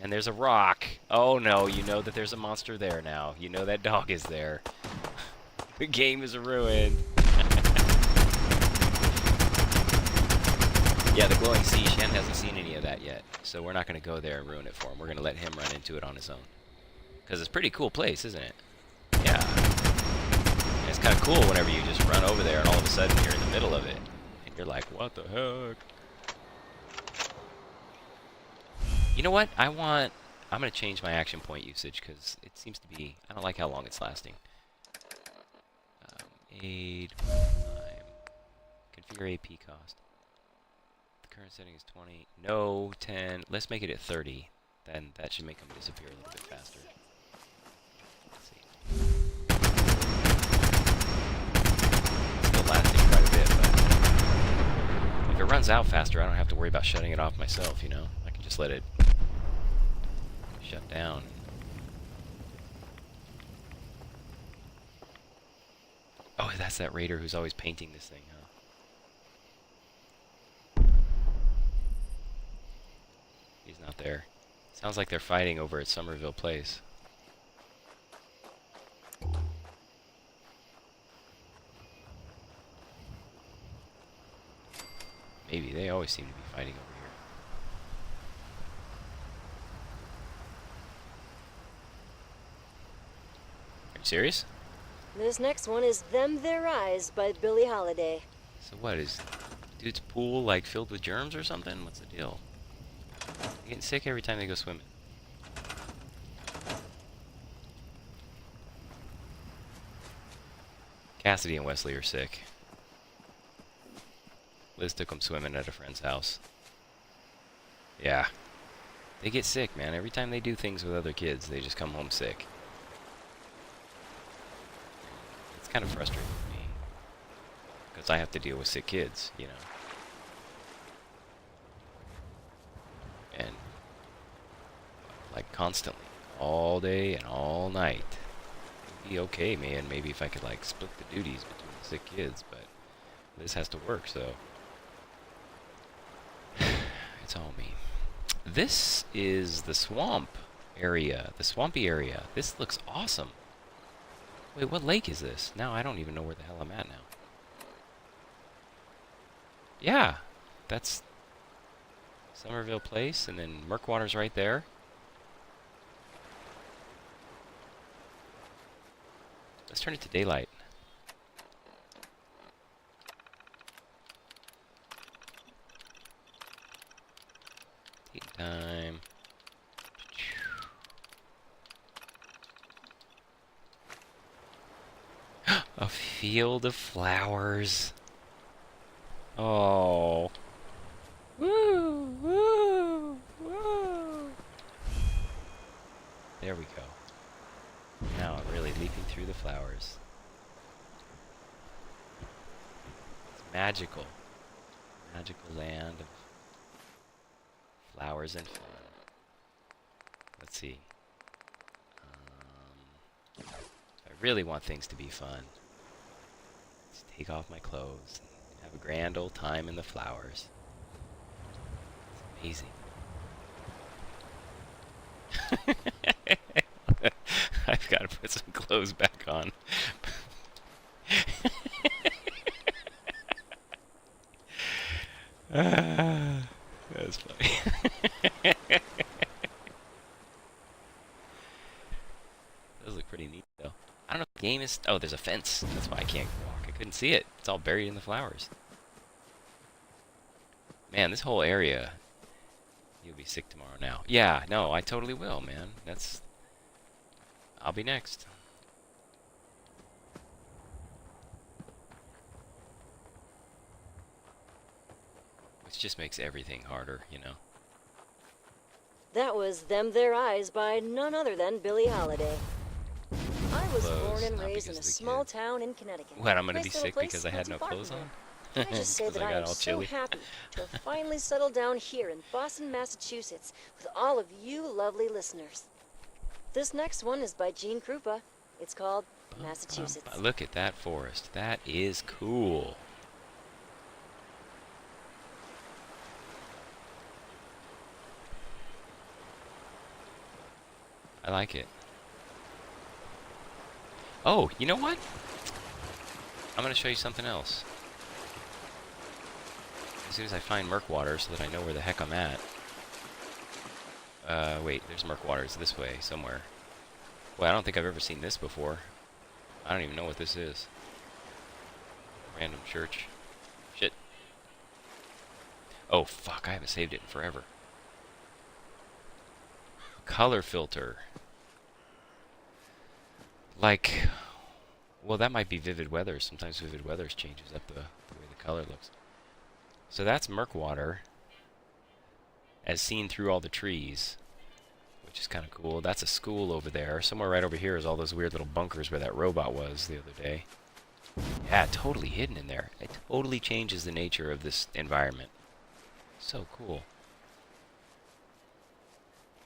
And there's a rock. Oh no, you know that there's a monster there now. You know that dog is there. The game is ruined. Yeah, the glowing sea, Shan hasn't seen any of that yet. So we're not going to go there and ruin it for him. We're going to let him run into it on his own. Because it's a pretty cool place, isn't it? Yeah. And it's kind of cool whenever you just run over there and all of a sudden you're in the middle of it. And you're like, what the heck? You know what? I'm going to change my action point usage because it seems to be... I don't like how long it's lasting. Aid, time, configure AP cost. The current setting is 20. No, 10. Let's make it at 30. Then that should make them disappear a little bit faster. Let's see. Still lasting quite a bit, but if it runs out faster, I don't have to worry about shutting it off myself, you know? I can just let it shut down. Oh, that's that raider who's always painting this thing, huh? He's not there. Sounds like they're fighting over at Somerville Place. Maybe. They always seem to be fighting over here. Are you serious? This next one is Them Their Eyes by Billie Holiday. So what, is dude's pool like filled with germs or something? What's the deal? They're getting sick every time they go swimming. Cassidy and Wesley are sick. Liz took them swimming at a friend's house. Yeah. They get sick, man. Every time they do things with other kids, they just come home sick. It's kind of frustrating for me. Because I have to deal with sick kids, you know. And, like, constantly. All day and all night. It'd be okay, man. Maybe if I could, like, split the duties between the sick kids, but this has to work, so... It's all me. This is the swamp area, the swampy area. This looks awesome. Wait, what lake is this? Now I don't even know where the hell I'm at now. Yeah, that's Somerville Place, and then Murkwater's right there. Let's turn it to daylight. Time. A field of flowers. Oh. Woo, woo, woo. There we go. Now I'm really leaping through the flowers. It's magical. Magical land of flowers and fun. Let's see. If I really want things to be fun, let's take off my clothes and have a grand old time in the flowers. It's amazing. I've got to put some clothes back on. That's funny. Those look pretty neat, though. I don't know if the game is... Oh, there's a fence. That's why I can't walk. I couldn't see it. It's all buried in the flowers. Man, this whole area... You'll be sick tomorrow now. Yeah, no, I totally will, man. That's... I'll be next. Which just makes everything harder, you know? That was Them Their Eyes by none other than Billie Holiday. I was born and raised in a small town in Connecticut. What, I'm gonna be Nice little sick place because I had not no too far clothes from on? here. Can I just say Because that I I got am all so chilly? happy to have finally settled down here in Boston, Massachusetts with all of you lovely listeners. This next one is by Gene Krupa. It's called Massachusetts. Look at that forest. That is cool. I like it. Oh, you know what? I'm going to show you something else. As soon as I find Murkwater so that I know where the heck I'm at. Wait, there's Murkwater. It's this way, somewhere. Well, I don't think I've ever seen this before. I don't even know what this is. Random church. Shit. Oh, fuck, I haven't saved it in forever. Color filter. Like, well, that might be Vivid Weathers. Sometimes Vivid Weathers changes up the way the color looks. So that's Murkwater, as seen through all the trees, which is kind of cool. That's a school over there. Somewhere right over here is all those weird little bunkers where that robot was the other day. Yeah, totally hidden in there. It totally changes the nature of this environment. So cool.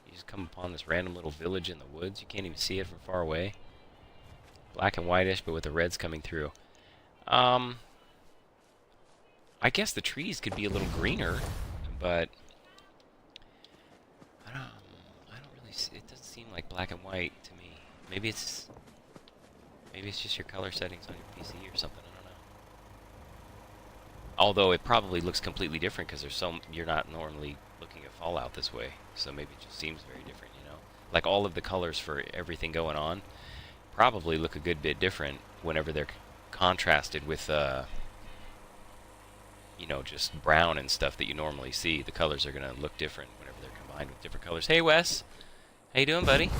You just come upon this random little village in the woods. You can't even see it from far away. Black and whitish, but with the reds coming through. I guess the trees could be a little greener, but I don't really see, it doesn't seem like black and white to me. Maybe it's just your color settings on your PC or something. I don't know. Although it probably looks completely different because you're not normally looking at Fallout this way, so maybe it just seems very different, you know. Like all of the colors for everything going on probably look a good bit different whenever they're contrasted with you know, just brown and stuff that you normally see. The colors are going to look different whenever they're combined with different colors. Hey, Wes. How you doing, buddy? Did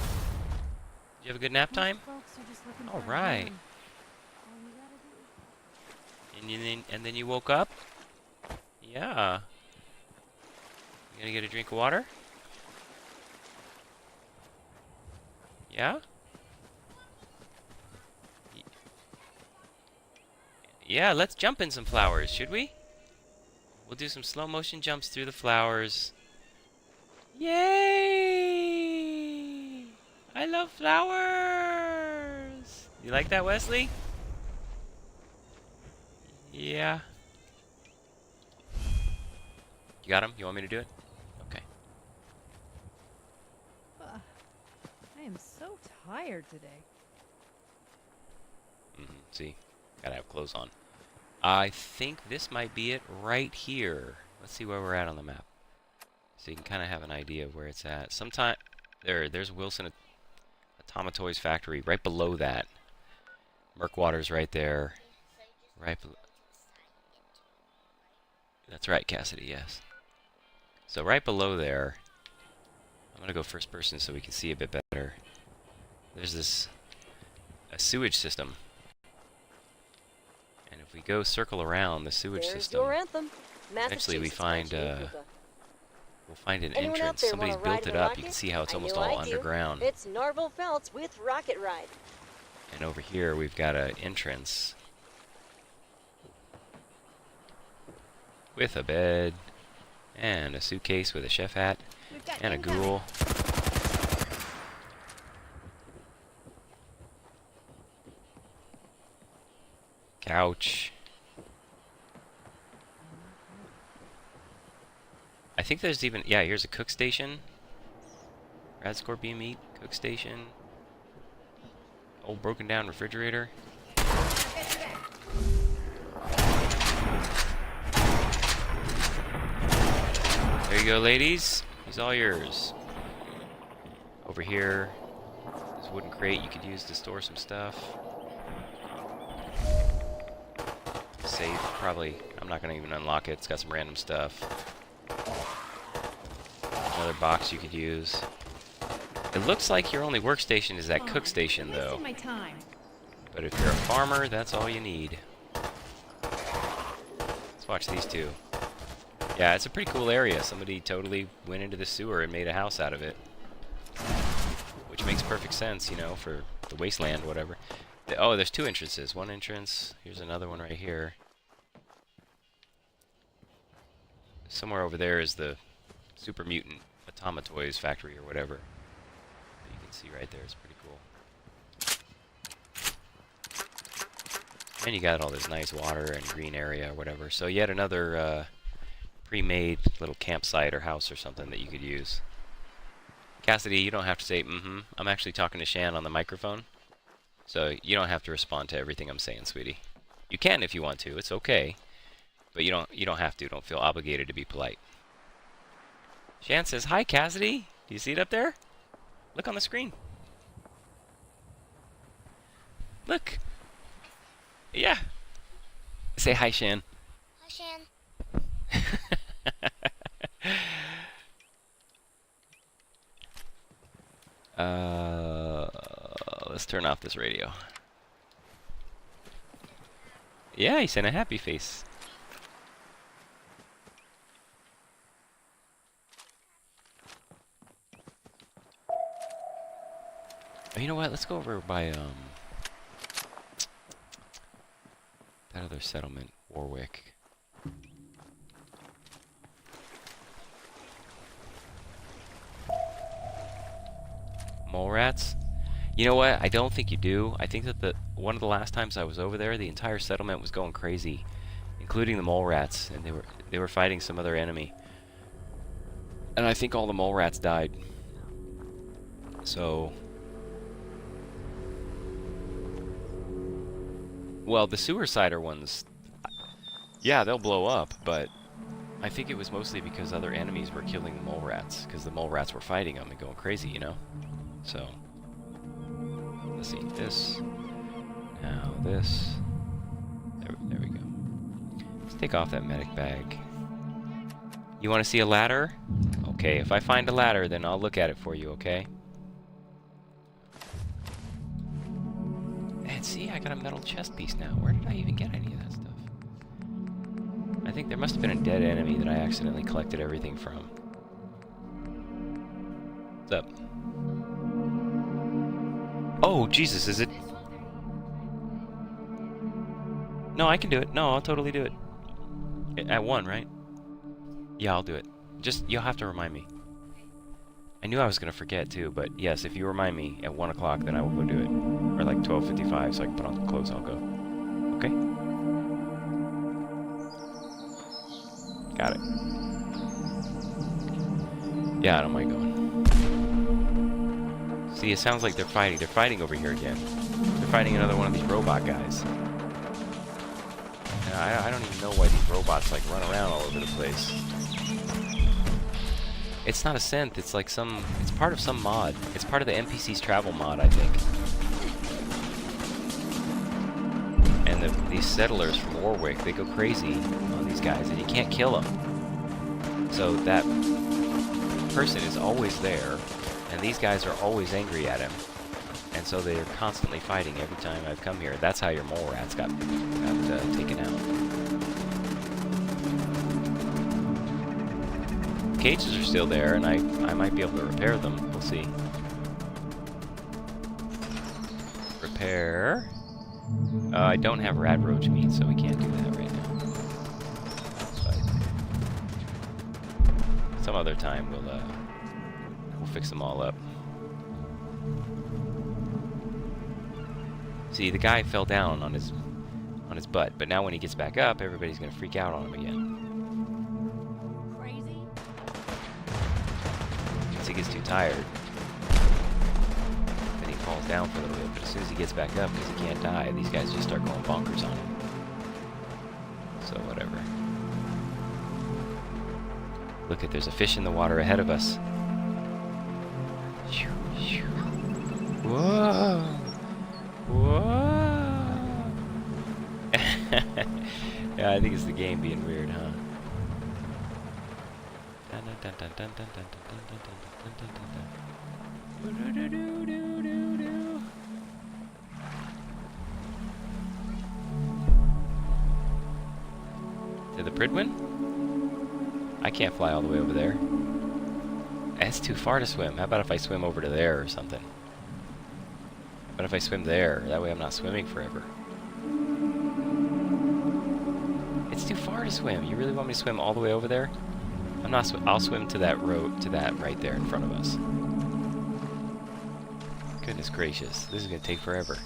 you have a good nap time? All right. And then you woke up? Yeah. You going to get a drink of water? Yeah? Yeah, let's jump in some flowers, should we? We'll do some slow motion jumps through the flowers. Yay! I love flowers! You like that, Wesley? Yeah. You got him? You want me to do it? Okay. I am so tired today. See? Gotta have clothes on. I think this might be it right here. Let's see where we're at on the map. So you can kind of have an idea of where it's at. Sometime there's Wilson Automatoys Factory right below that. Murkwater's right there. Right below. That's right, Cassidy, yes. So right below there, I'm going to go first person so we can see a bit better. There's a sewage system. And if we go circle around the sewage system, your anthem. eventually we find we'll find an Anyone entrance. out there Somebody's wanna built ride it in a up. You can rocket? see how it's I almost know all I do. underground. It's Narvel Feltz with Rocket Ride. And over here we've got an entrance with a bed and a suitcase with a chef hat and a ghoul. Couch. I think there's even, yeah, here's a cook station. Rad scorpion meat, cook station. Old broken down refrigerator. There you go, ladies. He's all yours. Over here, this wooden crate you could use to store some stuff. Safe, probably. I'm not going to even unlock it. It's got some random stuff. Another box you could use. It looks like your only workstation is that cook station, though. My time. But if you're a farmer, that's all you need. Let's watch these two. Yeah, it's a pretty cool area. Somebody totally went into the sewer and made a house out of it. Which makes perfect sense, you know, for the wasteland, whatever. Oh, there's two entrances. One entrance. Here's another one right here. Somewhere over there is the Super Mutant Automatoys Factory or whatever. You can see right there. It's pretty cool. And you got all this nice water and green area or whatever. So yet another pre-made little campsite or house or something that you could use. Cassidy, you don't have to say mm-hmm. I'm actually talking to Shan on the microphone. So you don't have to respond to everything I'm saying, sweetie. You can if you want to. It's okay. But you don't have to. Don't feel obligated to be polite. Shan says, "Hi, Cassidy. Do you see it up there? Look on the screen. Look. Yeah. Say hi, Shan." Hi, Shan. Let's turn off this radio. Yeah, he sent a happy face. Oh, you know what? Let's go over by that other settlement, Warwick. Mole rats? You know what? I don't think you do. I think that one of the last times I was over there, the entire settlement was going crazy, including the mole rats, and they were fighting some other enemy. And I think all the mole rats died. So, well, the sewer-sider ones, yeah, they'll blow up, but I think it was mostly because other enemies were killing the mole rats, because the mole rats were fighting them and going crazy, you know? So, let's see, this, now this, there we go. Let's take off that medic bag. You want to see a ladder? Okay, if I find a ladder, then I'll look at it for you, okay? And see, I got a metal chest piece now. Where did I even get any of that stuff? I think there must have been a dead enemy that I accidentally collected everything from. What's up? Oh, Jesus, is it? No, I can do it. No, I'll totally do it. At 1, right? Yeah, I'll do it. Just, you'll have to remind me. I knew I was going to forget, too, but yes, if you remind me at 1 o'clock, then I will go do it. Or like 12:55, so I can put on the clothes, I'll go. Okay? Got it. Yeah, I don't mind going. See, it sounds like they're fighting. They're fighting over here again. They're fighting another one of these robot guys. I don't even know why these robots like run around all over the place. It's not a synth, it's like it's part of some mod. It's part of the NPC's travel mod, I think. And these settlers from Warwick, they go crazy on these guys, and you can't kill them. So that person is always there, and these guys are always angry at him. And so they're constantly fighting every time I've come here. That's how your mole rats got taken out. Cages are still there, and I might be able to repair them. We'll see. Repair. I don't have rad roach meat, so we can't do that right now. But some other time we'll fix them all up. See, the guy fell down on his butt, but now when he gets back up, everybody's gonna freak out on him again. He gets too tired, then he falls down for a little bit, but as soon as he gets back up, because he can't die, these guys just start going bonkers on him. So whatever. Look, there's a fish in the water ahead of us. Whoa! Whoa! Yeah, I think it's the game being weird, huh? To the Pridwin? I can't fly all the way over there. It's too far to swim. How about if I swim over to there or something? How about if I swim there? That way I'm not swimming forever. It's too far to swim. You really want me to swim all the way over there? I'm not. I'll swim to that road, to that right there in front of us. Goodness gracious, this is gonna take forever.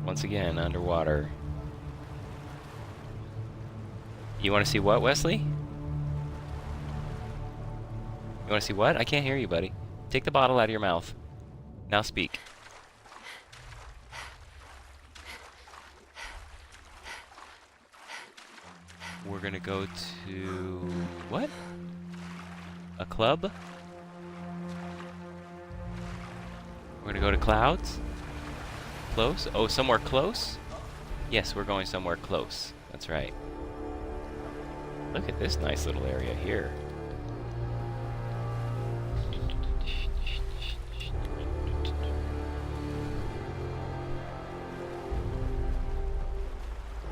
Once again, underwater. You want to see what, Wesley? You want to see what? I can't hear you, buddy. Take the bottle out of your mouth. Now speak. We're gonna go to... what? A club? We're gonna go to clouds? Close? Oh, somewhere close? Yes, we're going somewhere close. That's right. Look at this nice little area here.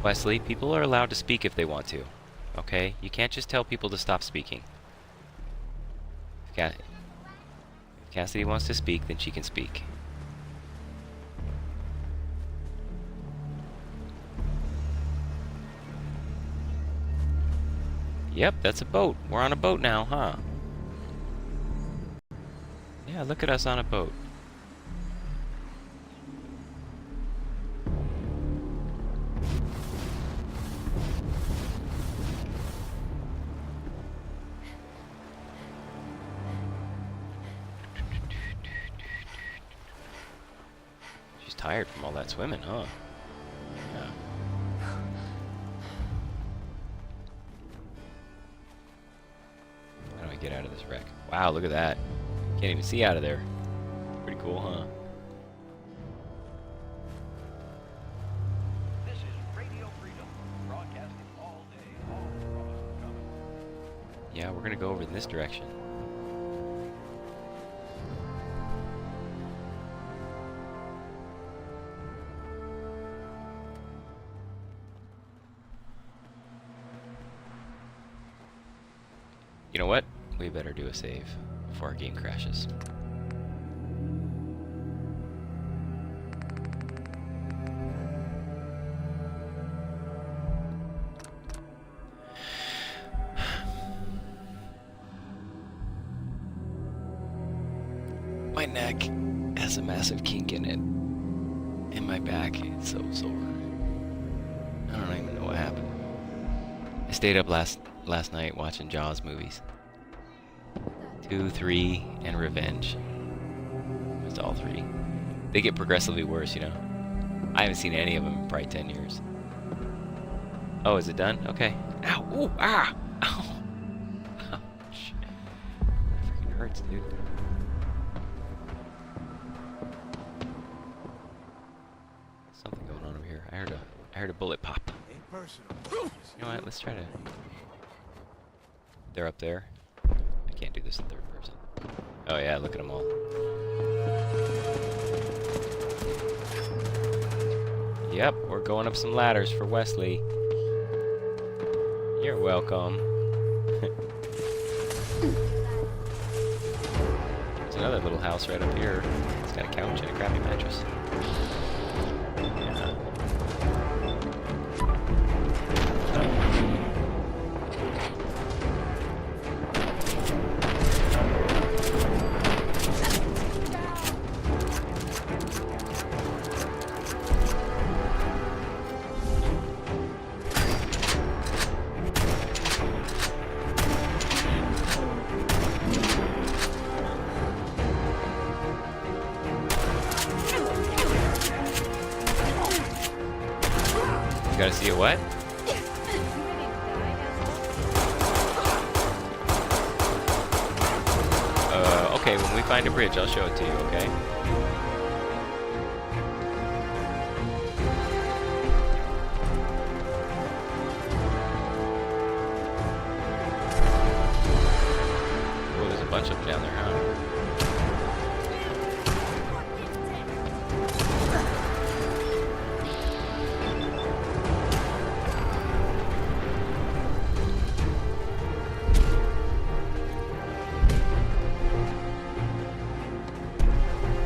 Wesley, people are allowed to speak if they want to. Okay? You can't just tell people to stop speaking. If Cassidy wants to speak, then she can speak. Yep, that's a boat. We're on a boat now, huh? Yeah, look at us on a boat. She's tired from all that swimming, huh? Yeah. How do I get out of this wreck? Wow, look at that. Can't even see out of there. Pretty cool, huh? This is Radio Freedom, broadcasting all day, all across the Commonwealth. Yeah, we're gonna go over in this direction. You know what? We better do a save before our game crashes. My neck has a massive kink in it, and my back is so sore. I don't even know what happened. I stayed up last night watching Jaws movies. 2, 3, and Revenge. It's all 3. They get progressively worse, you know. I haven't seen any of them in probably 10 years. Oh, is it done? Okay. Ow! Ooh! Ah! Ow! Ouch. That freaking hurts, dude. Something going on over here. I heard a bullet pop. You know what? Let's try to... They're up there. I can't do this in third person. Oh yeah, look at them all. Yep, we're going up some ladders for Wesley. You're welcome. There's another little house right up here. It's got a couch and a crappy mattress. Yeah. You gotta see a what? Okay, when we find a bridge, I'll show it to you, okay? Oh, there's a bunch of them down there, huh?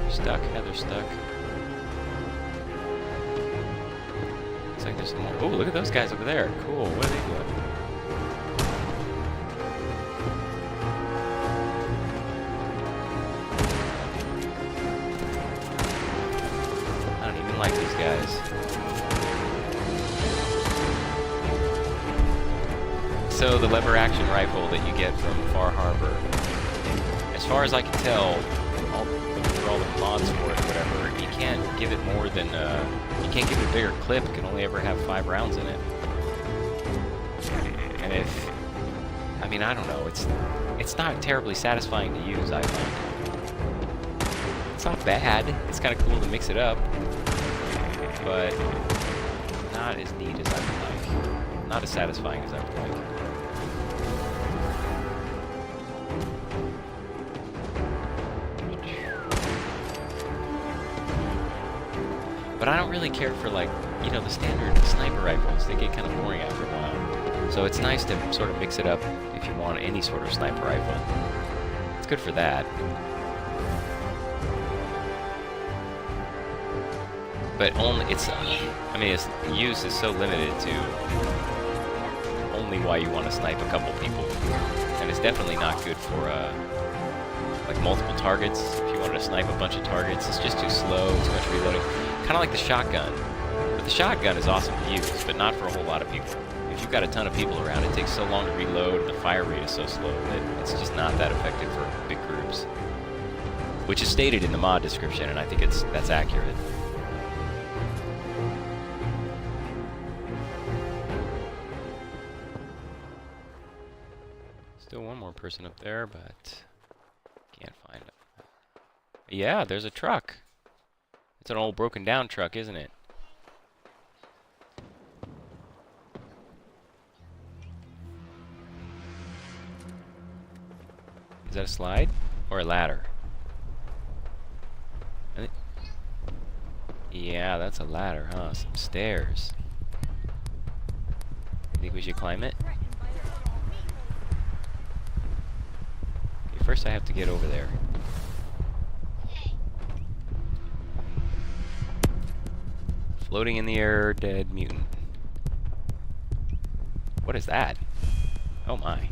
Stuck. Heather's stuck. Looks like there's some more. Oh, look at those guys over there. Cool. What are they doing? I don't even like these guys. So the lever action rifle that you get from Far Harbor, as far as I can tell, for all the mods for it or whatever, you can't give it more than, you can't give it a bigger clip. It can only ever have 5 rounds in it. And if, I mean, I don't know, it's not terribly satisfying to use, I think. It's not bad. It's kind of cool to mix it up, but not as neat as I would like. Not as satisfying as I would like. But I don't really care for, like, you know, the standard sniper rifles. They get kind of boring after a while. So it's nice to sort of mix it up if you want any sort of sniper rifle. It's good for that. But only, it's, I mean, its use is so limited to only why you want to snipe a couple people. And it's definitely not good for, like, multiple targets. If you wanted to snipe a bunch of targets, it's just too slow, too much reloading. Kind of like the shotgun. But the shotgun is awesome to use, but not for a whole lot of people. If you've got a ton of people around, it takes so long to reload, and the fire rate is so slow that it's just not that effective for big groups. Which is stated in the mod description, and I think that's accurate. Still one more person up there, but can't find him. Yeah, there's a truck. It's an old broken down truck, isn't it? Is that a slide? Or a ladder? Yeah, that's a ladder, huh? Some stairs. You think we should climb it? Okay, first I have to get over there. Floating in the air, dead mutant. What is that? Oh my.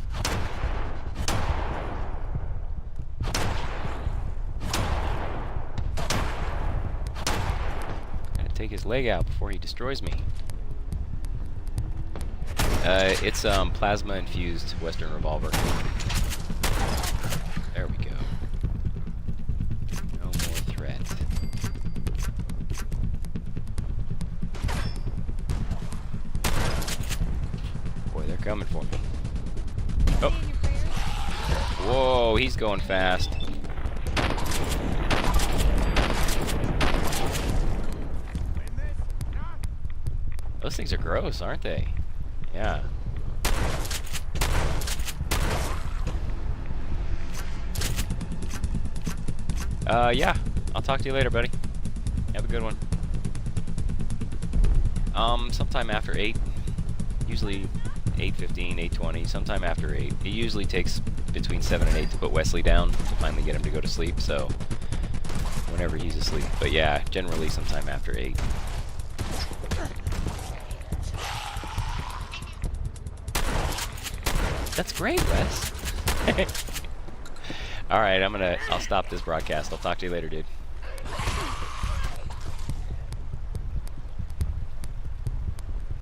Gotta take his leg out before he destroys me. It's plasma infused Western revolver. There we go. No more threat. Boy, they're coming for me. Oh. Whoa, he's going fast. Those things are gross, aren't they? Yeah. Yeah. I'll talk to you later, buddy. Have a good one. Sometime after 8. Usually 8:15, 8:20, sometime after 8. It usually takes between 7 and 8 to put Wesley down to finally get him to go to sleep, so whenever he's asleep. But yeah, generally sometime after 8. That's great, Wes. Alright, I'll stop this broadcast. I'll talk to you later, dude.